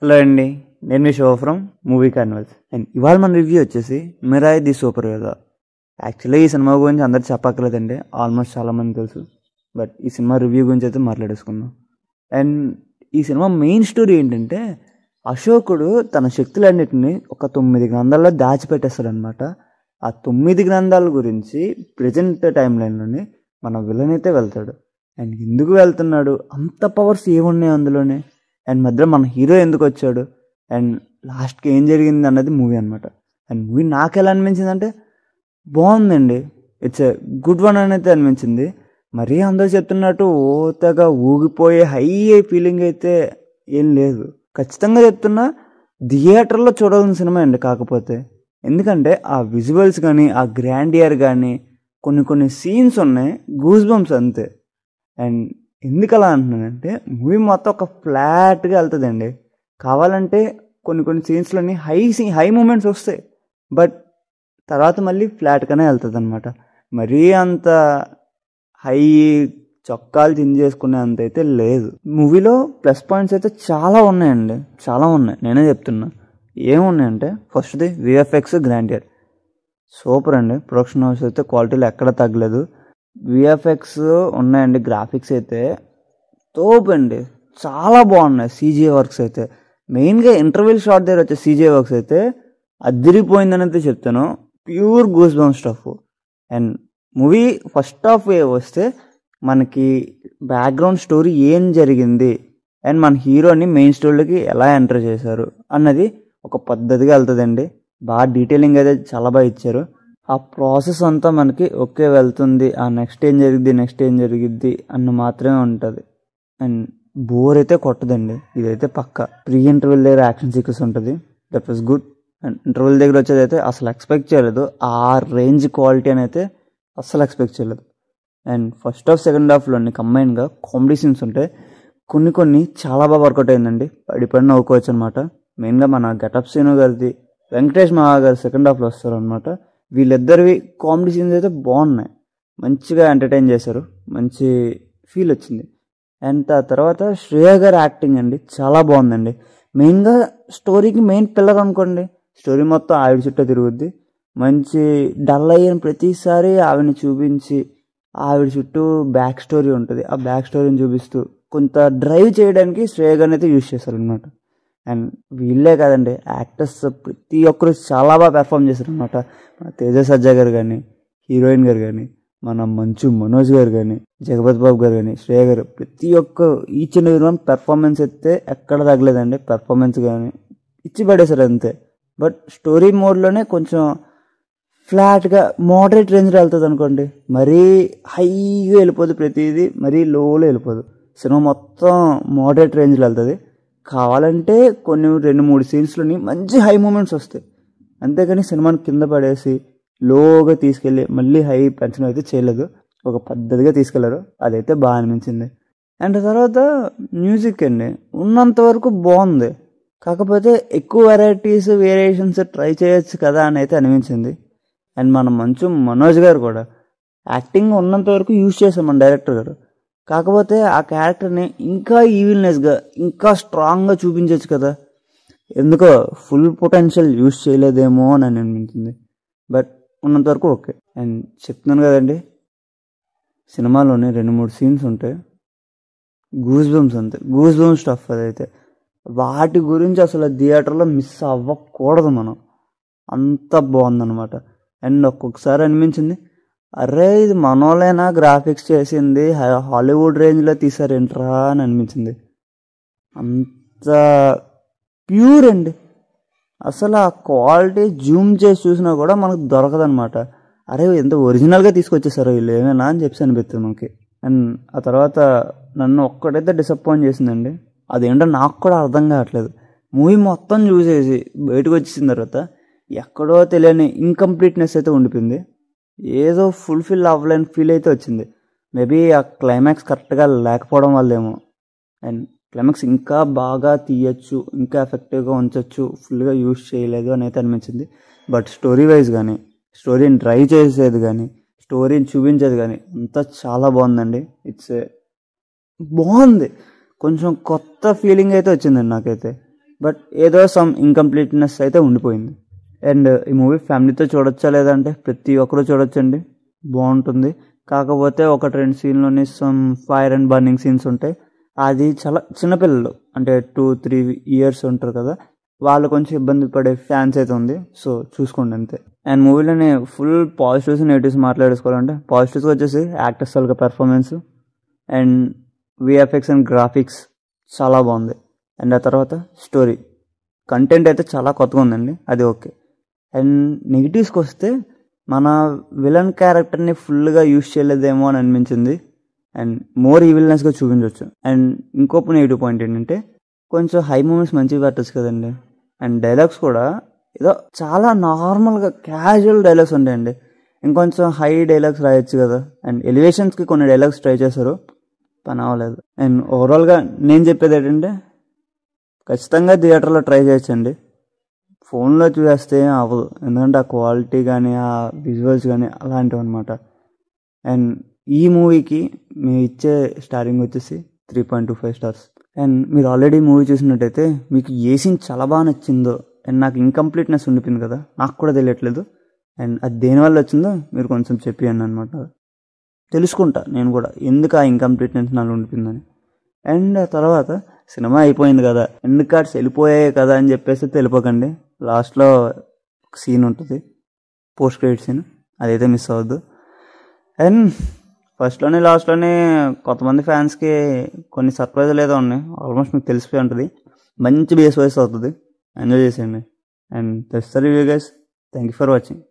Hello అండి, నేను మీ షో ఫ్రమ్ మూవీ కార్నివల్స్. అండ్ ఇవాళ మన రివ్యూ వచ్చేసి Mirai the super Yodha. Actually ఈ సినిమా గురించి అందరు చెప్పక్కర్లేదండి, ఆల్మోస్ట్ చాలామంది తెలుసు. బట్ ఈ సినిమా రివ్యూ గురించి అయితే మాట్లాడేసుకుందాం. అండ్ ఈ సినిమా మెయిన్ స్టోరీ ఏంటంటే, అశోకుడు తన శక్తులన్నిటిని ఒక 9 గ్రంథాల్లో దాచిపెట్టేస్తాడనమాట. ఆ 9 గ్రంథాల గురించి ప్రజెంట్ టైం లైన్లోనే మన విలన్ అయితే వెళ్తాడు. అండ్ ఎందుకు వెళ్తున్నాడు, అంత పవర్స్ ఏమున్నాయి అందులోనే, అండ్ మధ్యలో మన హీరో ఎందుకు వచ్చాడు, అండ్ లాస్ట్కి ఏం జరిగింది అన్నది మూవీ అనమాట. అండ్ మూవీ నాకు ఎలా అనిపించింది అంటే, బాగుందండి, ఇట్స్ ఎ గుడ్ వన్ అని అయితే అనిపించింది. మరీ అందరూ చెప్తున్నట్టు ఓతగా ఊగిపోయే హై ఫీలింగ్ అయితే ఏం లేదు. ఖచ్చితంగా చెప్తున్నా, థియేటర్లో చూడాల్సిన సినిమా అండి. కాకపోతే ఎందుకంటే ఆ విజువల్స్ కానీ, ఆ గ్రాండియర్ కానీ, కొన్ని సీన్స్ ఉన్నాయి, గూస్ బంప్స్ అంతే. అండ్ ఎందుకు అలా అంటున్నానంటే, మూవీ మొత్తం ఒక ఫ్లాట్గా వెళ్తుందండి. కావాలంటే కొన్ని సీన్స్లోని హై మూమెంట్స్ వస్తాయి, బట్ తర్వాత మళ్ళీ ఫ్లాట్గానే వెళ్తుంది అనమాట. మరీ అంత హై చొక్కాలు చింజ్ చేసుకునే అంత అయితే లేదు. మూవీలో ప్లస్ పాయింట్స్ అయితే చాలా ఉన్నాయండి, చాలా ఉన్నాయి. నేనే చెప్తున్నా ఏమున్నాయంటే, ఫస్ట్ది విఎఫ్ఎక్స్ గ్రాండియర్ సూపర్ అండి. ప్రొడక్షన్ హౌస్ అయితే క్వాలిటీలో ఎక్కడ తగ్గలేదు. విఎఫ్ఎక్స్ ఉన్నాయండి, గ్రాఫిక్స్ అయితే తోపండి, చాలా బాగున్నాయి. సీజీఐ వర్క్స్ అయితే మెయిన్గా ఇంటర్వెల్ షాట్ దగ్గర వచ్చే సీజీఐ వర్క్స్ అయితే అదిరిపోయిందని అయితే చెప్తాను. Pure goose bump stuff. And movie first half వస్తే మనకి బ్యాక్గ్రౌండ్ స్టోరీ ఏం జరిగింది, అండ్ మన హీరోని మెయిన్ స్టోరీలోకి ఎలా ఎంటర్ చేశారు అన్నది ఒక పద్ధతిగా వెళ్తుందండి. బాగా డీటెయిలింగ్ అయితే చాలా బాగా ఇచ్చారు. ఆ ప్రాసెస్ అంతా మనకి ఓకే వెళ్తుంది, ఆ నెక్స్ట్ ఏం జరిగిద్ది అన్న మాత్రమే ఉంటుంది. అండ్ బోర్ అయితే కొట్టదండి, ఇదైతే పక్క. ప్రీ ఇంటర్వెల్ దగ్గర యాక్షన్ సీక్వెన్స్ ఉంటుంది, that was good. And interval దగ్గర వచ్చేది అయితే అసలు ఎక్స్పెక్ట్ చేయలేదు, ఆ రేంజ్ క్వాలిటీ అని అయితే అస్సలు ఎక్స్పెక్ట్ చేయలేదు. అండ్ ఫస్ట్ హాఫ్ సెకండ్ హాఫ్లోని కంబైన్గా కామెడీ సీన్స్ ఉంటాయి, కొన్ని చాలా బాగా వర్కౌట్ అయిందండి. పడిపడి నవ్వుకోవచ్చు అనమాట. మెయిన్గా మన గెటప్ సీను గారిది, వెంకటేష్ మహా గారు సెకండ్ హాఫ్లో వస్తారు అనమాట. వీళ్ళిద్దరివి కామెడీ సీన్స్ అయితే బాగున్నాయి, మంచిగా ఎంటర్టైన్ చేశారు, మంచి ఫీల్ వచ్చింది. అండ్ ఆ తర్వాత శ్రేయ గారి యాక్టింగ్ అండి చాలా బాగుందండి. మెయిన్గా స్టోరీకి మెయిన్ పిల్లర్ అనుకోండి, స్టోరీ మొత్తం ఆవిడ చుట్టూ తిరుగుద్ది. మంచి డల్ అయిన ప్రతిసారి ఆవిడని చూపించి, ఆవిడ చుట్టూ బ్యాక్ స్టోరీ ఉంటుంది, ఆ బ్యాక్ స్టోరీని చూపిస్తూ కొంత డ్రైవ్ చేయడానికి శ్రేయ గారిని అయితే యూజ్ చేశారు అనమాట. అండ్ వీళ్ళే కాదండి, యాక్టర్స్ ప్రతి ఒక్కరు చాలా బాగా పెర్ఫామ్ చేశారు అనమాట. మన తేజ సజ్జా గారు కానీ, హీరోయిన్ గారు కానీ, మన మంచు మనోజ్ గారు కానీ, జగపతి బాబు గారు కానీ, శ్రేయ గారు, ప్రతి ఒక్క ఈచ్ అండ్ ఎవరి వన్ పెర్ఫార్మెన్స్ అయితే ఎక్కడ తగ్గలేదండి. పెర్ఫార్మెన్స్ కానీ ఇచ్చి పడేశారు అంతే. బట్ స్టోరీ మోడ్లోనే కొంచెం ఫ్లాట్గా మోడరేట్ రేంజ్లో వెళ్తుంది అనుకోండి. మరీ హైగా వెళ్ళిపోదు ప్రతిదీ, మరీ లోలో వెళ్ళిపోదు. సినిమా మొత్తం మోడరేట్ రేంజ్లో వెళ్తుంది. కావాలంటే కొన్ని 2-3 సీన్స్లోని మంచి హై మూమెంట్స్ వస్తాయి, అంతేకాని సినిమాని కింద పడేసి లోగా తీసుకెళ్ళి మళ్ళీ హై పెంచడం అయితే చేయలేదు. ఒక పద్ధతిగా తీసుకెళ్లారు, అదైతే బాగా అనిపించింది. అండ్ తర్వాత మ్యూజిక్ అండి ఉన్నంత వరకు బాగుంది, కాకపోతే ఎక్కువ వేరియేషన్స్ ట్రై చేయొచ్చు కదా అని అయితే అనిపించింది. అండ్ మన మంచు మనోజ్ గారు కూడా యాక్టింగ్ ఉన్నంత వరకు యూజ్ చేసాం మన డైరెక్టర్ గారు. కాకపోతే ఆ క్యారెక్టర్ని ఇంకా ఈవిల్నెస్గా, ఇంకా స్ట్రాంగ్గా చూపించవచ్చు కదా, ఎందుకో ఫుల్ పొటెన్షియల్ యూజ్ చేయలేదేమో అని అనిపించింది. బట్ ఉన్నంత వరకు ఓకే. అండ్ చెప్తున్నాను కదండి, సినిమాలోనే 2-3 సీన్స్ ఉంటాయి, గూస్ బంప్స్ అంతే, గూస్ బంప్స్ స్టఫ్. అదైతే వాటి గురించి అసలు థియేటర్లో మిస్ అవ్వకూడదు మనం, అంత బాగుందన్నమాట. అండ్ ఒక్కొక్కసారి అనిపించింది, అరే ఇది మనోళ్ళైనా గ్రాఫిక్స్ చేసింది, హాలీవుడ్ రేంజ్లో తీసారేంట్రా అని అనిపించింది. అంత ప్యూర్ అండి, అసలు ఆ క్వాలిటీ జూమ్ చేసి చూసినా కూడా మనకు దొరకదనమాట. అరే ఎంత ఒరిజినల్గా తీసుకొచ్చేసారో వీళ్ళు ఏమైనా అని చెప్పి అనిపిస్తుంది మనకి. అండ్ ఆ తర్వాత నన్ను ఒక్కటైతే డిసప్పాయింట్ చేసిందండి, అదేంటో నాకు కూడా అర్థం కావట్లేదు. మూవీ మొత్తం చూసేసి బయటకు వచ్చేసిన తర్వాత ఎక్కడో తెలియని ఇన్కంప్లీట్నెస్ అయితే ఉండిపోయింది, ఏదో ఫుల్ఫిల్ అవ్వలేని ఫీల్ అయితే వచ్చింది. మేబీ ఆ క్లైమాక్స్ కరెక్ట్గా లేకపోవడం వల్లేమో. అండ్ క్లైమాక్స్ ఇంకా బాగా తీయచ్చు, ఇంకా ఎఫెక్టివ్గా ఉంచవచ్చు, ఫుల్గా యూజ్ చేయలేదు అని అయితే అనిపించింది. బట్ స్టోరీ వైజ్ కానీ, స్టోరీని డ్రైవ్ చేసేది కానీ, స్టోరీని చూపించేది కానీ అంతా చాలా బాగుందండి. బాగుంది, కొంచెం కొత్త ఫీలింగ్ అయితే వచ్చిందండి నాకైతే. బట్ ఏదో సమ్ ఇన్కంప్లీట్నెస్ అయితే ఉండిపోయింది. అండ్ ఈ మూవీ ఫ్యామిలీతో చూడొచ్చా లేదంటే ప్రతి ఒక్కరూ చూడొచ్చండి, బాగుంటుంది. కాకపోతే ఒక 2 సీన్లోని some fire and burning scenes ఉంటాయి. అది చాలా చిన్నపిల్లలు అంటే 2-3 ఇయర్స్ ఉంటారు కదా, వాళ్ళు కొంచెం ఇబ్బంది పడే ఫ్యాన్స్ అయితే ఉంది. సో చూసుకోండి అంతే. అండ్ మూవీలోనే ఫుల్ పాజిటివ్స్ నెగిటివ్స్ మాట్లాడేసుకోవాలంటే పాజిటివ్స్ వచ్చేసి యాక్టర్స్ వాళ్ళ performance and VFX and graphics చాలా బాగుంది. అండ్ ఆ తర్వాత స్టోరీ కంటెంట్ అయితే చాలా కొత్తగా ఉందండి, అది ఓకే. అండ్ నెగిటివ్స్కి వస్తే మన విలన్ క్యారెక్టర్ని ఫుల్గా యూజ్ చేయలేదేమో అని అనిపించింది. అండ్ మోర్ ఈవిల్నెస్గా చూపించవచ్చు. అండ్ ఇంకొక నెగిటివ్ పాయింట్ ఏంటంటే కొంచెం హై మూమెంట్స్ మంచిగా పెట్టచ్చు కదండి. అండ్ డైలాగ్స్ కూడా ఏదో చాలా నార్మల్గా క్యాజువల్ డైలాగ్స్ ఉంటాయండి, ఇంకొంచెం హై డైలాగ్స్ రాయొచ్చు కదా. అండ్ ఎలివేషన్స్కి కొన్ని డైలాగ్స్ ట్రై చేశారు, పని అవ్వలేదు. అండ్ ఓవరాల్గా నేను చెప్పేది ఏంటంటే ఖచ్చితంగా థియేటర్లో ట్రై చేయొచ్చండి, ఫోన్లో చూసేస్తే అవ్వదు. ఎందుకంటే ఆ క్వాలిటీ కానీ ఆ విజువల్స్ కానీ అలాంటివి అనమాట. అండ్ ఈ మూవీకి మేము ఇచ్చే స్టారింగ్ వచ్చేసి 3.25 స్టార్స్. అండ్ మీరు ఆల్రెడీ మూవీ చూసినట్టయితే మీకు ఏ సీన్ చాలా బాగా నచ్చిందో, అండ్ నాకు ఇన్కంప్లీట్నెస్ ఉండిపోయింది కదా, నాకు కూడా తెలియట్లేదు. అండ్ అది దేనివల్ల వచ్చిందో మీరు కొంచెం చెప్పియండి అనమాట, తెలుసుకుంటా నేను కూడా ఎందుకు ఆ ఇన్కంప్లీట్నెస్ నాకు ఉండిపోయిందని. అండ్ ఆ తర్వాత సినిమా అయిపోయింది కదా, ఎండ్ కార్డ్స్ వెళ్ళిపోయాయి కదా అని చెప్పేసి వెళ్ళిపోకండి. లాస్ట్లో ఒక సీన్ ఉంటుంది, పోస్ట్ క్రెడిట్ సీన్, అదైతే మిస్ అవ్వద్దు. అండ్ ఫస్ట్లోనే లాస్ట్లోనే కొంతమంది ఫ్యాన్స్కి కొన్ని సర్ప్రైజ్లు ఏదో ఉన్నాయి, ఆల్మోస్ట్ మీకు తెలిసిపోయి ఉంటుంది. మంచి బేస్ వాయిస్ అవుతుంది, ఎంజాయ్ చేసేయండి. And that's the review guys, thank you for watching.